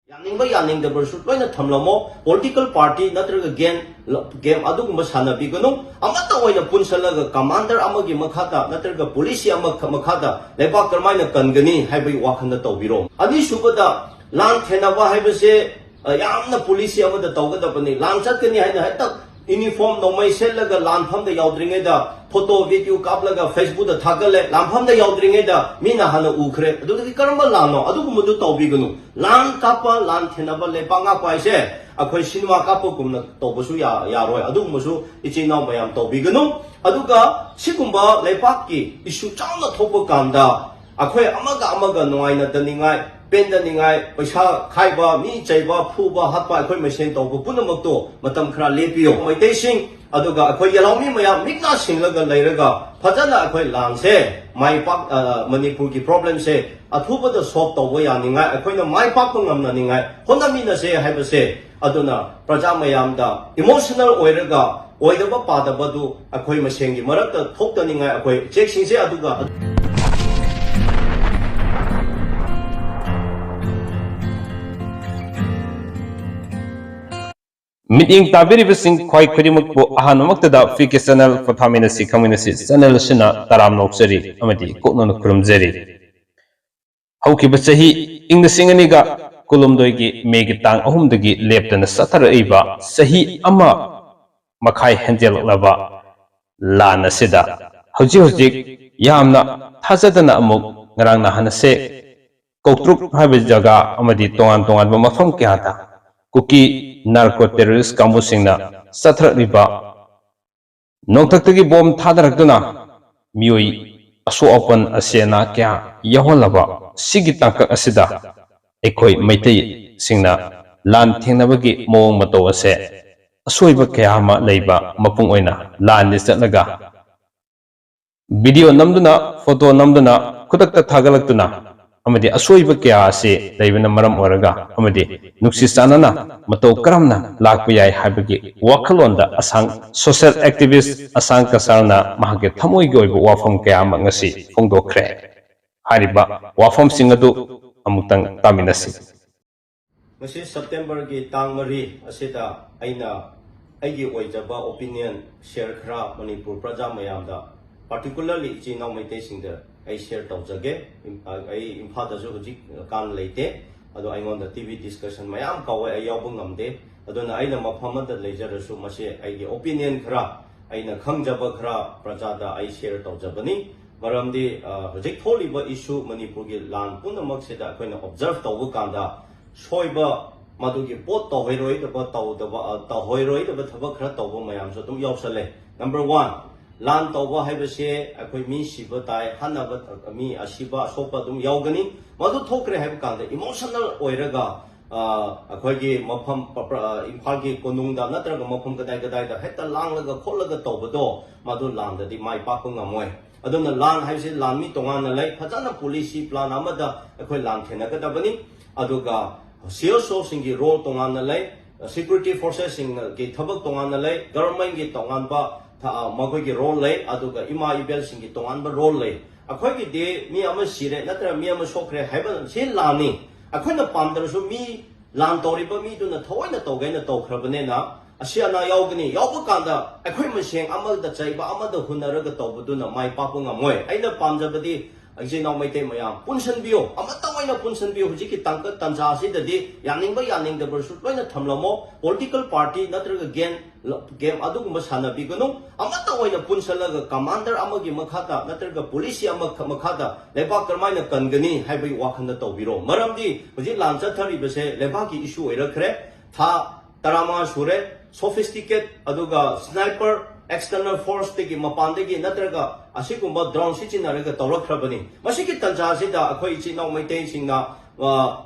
यानिंग यानिंग दबरसु लोइना थमलमो पॉलिटिकल पार्टी नत्रगा गेम अदुगुम सानबिगनु अमत ओइना पुनसलगा कमांडर अमगी मखादा नत्रगा पुलिस मखादा लेबा करमाइना कनगनी हाइबई वाखन तौबिरो अदि सुबदा लान थेनाबा हाइबसे यामना पुलिस अमदा तौगदबनी लान चतकनी हाइना हेता यूनिफॉर्म नोमै सेलगा लानफम द याउद्रिंगेदा फोटो वीडियो कापलगा फेसबुक द थागले लानफम द याउद्रिंगेदा मीना हाना उखरे अदुदि करम लानो अदुगुमदु तौबिगनु लान कापा लान थेनाबा लेपांगा पाइसे अखोय सिनेमा कापगुमना तौबसु यारोय अदुगुमसु इचिनाव मयाम तौबिगनु अदुगा सिगुम्बा लेपाकि इशु चावना थोपा कांदा अखोय अमगा नुआइना तनिंगाय पेंदनिंगाय पैसा खाइबा मी चैबा फुबा हापा अखोय मसेन तौबु पुनमक्तो मतम खरा लेपियो मैतैसिंग अदुगा अखोय यलाउमी मया मिकना सिंगलगा लैरगा फजना अखोय लांसे माइ पाक मणिपुर की प्रॉब्लम से अथुबद सॉल्व तौबा यानिंगाय अखोयना माइ पाक ngamnaningai होनामिना से हाइबसे अदुना प्रजा मयामदा इमोशनल ओइरगा ओइदबा पादबदु अखोय मसेंगी मरत थोक्तनिंगाय अखोय चेकसिंसे अदुगा मीटिंग ताबिरिबसिंग ख्वाई खुदिमकपु अहानमक्तदा फिके चैनल फथामिनसी खमिनसी चैनल सिना तराम नोक्सरी अमदि कोनन खुरुमजरी हौकिब चही इंग सिंगनिगा कुलुमदोइगी मेगी तांग अहुमदगी लेप्तन सथरइबा सही अमा मखाई हेंजेललबा लानसिदा हौजी यामना थाजदना अमुक ngarang na hanase koktruk habe jaga amadi tongan tongan mafam kyata kuki narco terrorist kamu singna sathra riba nongtaktagi bom thadarakduna mioi aso open asena kya yahonlaba sigi tangkak asida ekhoi maitai singna lan thengnabagi mowong mato ase asoiba kya ma leiba mapung oina lan ni chatlaga video namduna photo namduna khudakta thagalaktuna amadi asoiba kya ase leibana maram oraga amadi nuksi sanana mato karamna lakpa yai habagi wakhalonda asang social activist asang kasarna mahage thamoi gi oiba wafam kya ma ngasi phongdokhre hariba wafam singadu amutang taminasi ngasi September gi tang mari asida aina aigi oijaba opinion share khra Manipur praja mayamda particularly chinaw maitai singda I share tawjage I imphada ju hujik kan leite ado aingon da TV discussion mayam kawe ay yawbung ngamde ado na aina maphamada leijarasu mase ai gi opinion khra aina khangjaba khra prajada I share tawjabani maramdi hujik tholiba issue Manipur gi lan punamak seda akoina observe tawbu kanda soiba madugi pot tawheroi da ba tawhoiroi da ba thabak khra tawbu mayam so tum yawsale number 1 lan tawba haibase akoi mi siba tai hanaba mi asiba sopa dum yaugani madu thokre haib kanda emotional oiraga akoi gi mafam imphal gi konungda natraga mafam kadai da heta langlaga kholaga tawbado madu landa di mai pa ko ngamoi aduna lan haibase lan mi tongan na lai phajana policy plan amada akoi lan thena ka dabani aduga sales sourcing gi role tongan na lai security forces sing gi thabak tongan na lai government gi tongan ba makhoi ki role lay aduga ima ibel sing ki tongan ba role lay akhoi ki de mi ama sire natra mi ama sokre haiban se lani akhoi na pamdar su mi lan tori ba mi du na thoi na togai na tokhrabane na asia na yaugani yauba kanda akhoi ma seng ama da chaiba ama da hunaraga tawbudu na mai pa ko ngamoi aina pamjabadi ajinaw maitei mayam punsan bio amata waina punsan bio hujiki tangka tanja asidadi yaning da bersu loina thamlamo political party natraga game adugumba sanabiganu amata waina punsalaga commander amagi makhata natraga police makhata leba karmaina kangani haibai wakhanda tawbiro maramdi huji lancha thari bese leba ki issue oirakhre tha tarama sure sophisticated aduga sniper external force tegi mapandegi natraga asigumba drone sichinaraga tawrakhrabani masiki tanja sida akhoi chinaw maitai singna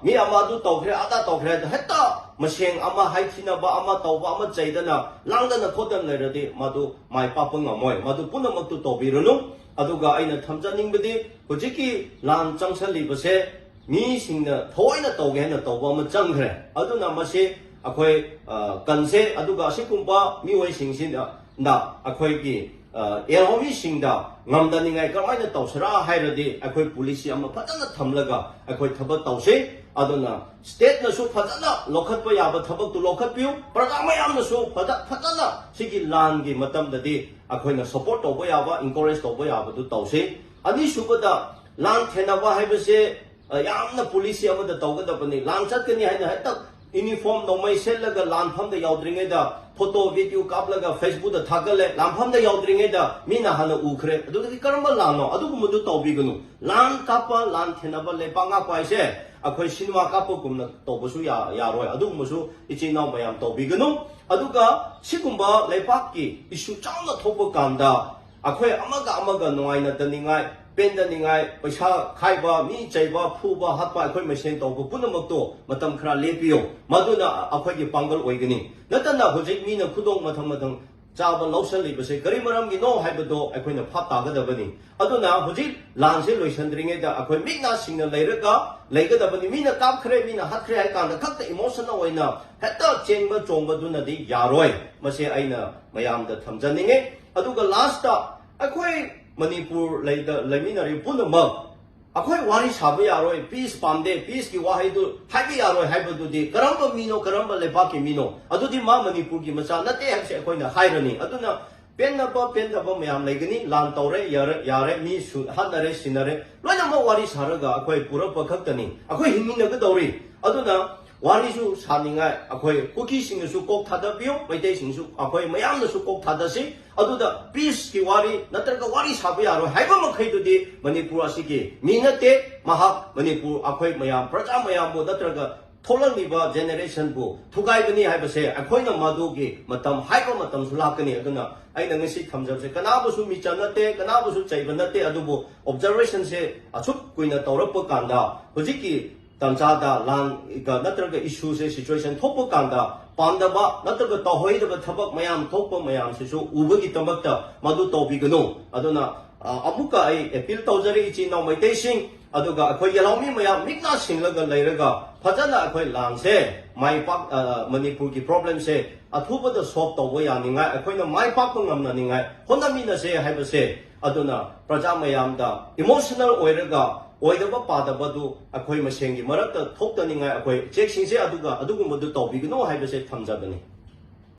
mi amadu tawkhre ada tawkhre heta maseng ama haithina ba ama tawba ama chaidana langdana khodan leradi madu mai papang amoi madu punamaktu tawbirunu aduga aina thamjaningbadi hujiki lan changsali base mi singna thoina tawge na tawba ama changkhre aduna mase akhoi kanse aduga asigumba mi wai singsina na akhoi ki एरोमी सिंगदा ngamdanigai karmaina tawsara hairadi akhoi police ama phajana thamlaga akhoi thabak tawse aduna state na su phajana lokhatpa yaba thabak tu lokhatpiu praja mayam na su phajana sigi lan gi matam dadi akhoi na support toba yaba encourage toba yaba tu tawse ani subada lan thenaba haibase yamna police ama da tawgada bani lan chatkani haina hata uniform no mai selaga lan pham da yaudringe da photo video kaplaga facebook da thagale lan pham da yaudringe da mina hana ukhre adu ki karamba lan no adu mudu tawbigunu lan kapa lan thenaba le panga kwaise akhoi sinwa kapo kumna tawbasu ya roi adu musu ichi naw mayam tawbigunu aduga sigumba lepak ki issue chawna thopa kanda akhoi amaga noaina taningai pendaningai paisa khaiba mi chaiba phuba hatpa akhoi mesen tawbu punamakto matam khara lepiyo maduna akhoi ki pangal oigani natana hojik mi na khudong mathang chaba lawsal libase kari maram gi no haibado akhoi na phat tagadabani aduna hojik lanse loisandringe da akhoi mikna singna leiraga leigadabani mi na kap khre mi na hat khre ai kan da khakta emotional oina heta chengba chongba duna di yaroi mase aina mayam da thamjaninge aduga last ta akhoi Manipur Laminari Punama. Akhoi wari sabi yaroi, peace pamde, peace ki wahidu, happy yaroi, hyper di, karamba mino, karamba lepaki mino. Adudi ma Manipur ki masa, nate hakse akhoi na hairani. Aduna penna pa mayam legani, lan taure, yare, mi hadare, sinare. Lana ma wari saraga, akhoi pura pakaktani. Akhoi himina gadori. Aduna warisu saningai, akhoi kuki singasu kok thadapio, maite singasu, akhoi mayam nasu kok thadasi. aduda peace ki wari natraga wari sabi aro haiba makhai du di Manipur asigi minate mahak Manipur akhoi mayam praja mayam bo natraga tholang ba generation bu thugai bani haiba se akhoi na madu gi matam haiba matam sulakani aduna aina ngasi thamjab se kana bu su mi chanate kana bu su chaiba nate adubu observation se achuk kuina tawrap kanda hojiki tamchada lan ga natraga issue se situation thopu kanda pandaba natraga tahoidaba thabak mayam thokpa mayam sisu ubagi tamakta madu tawbiganu aduna amuka ai appeal tawjari ichi naw maitai sing aduga akhoi yalawmi mayam mikna singlaga leiraga phajana akhoi lanse mai pak Manipur ki problem se athubada solve tawba yaninga akhoi na mai pak ngamna ninga honamina se haiba se aduna praja mayam da emotional oiraga oidaba padabadu akhoi masengi marakta thoktaninga akhoi check singse aduga adugumadu tawbiganu haibase thamjabani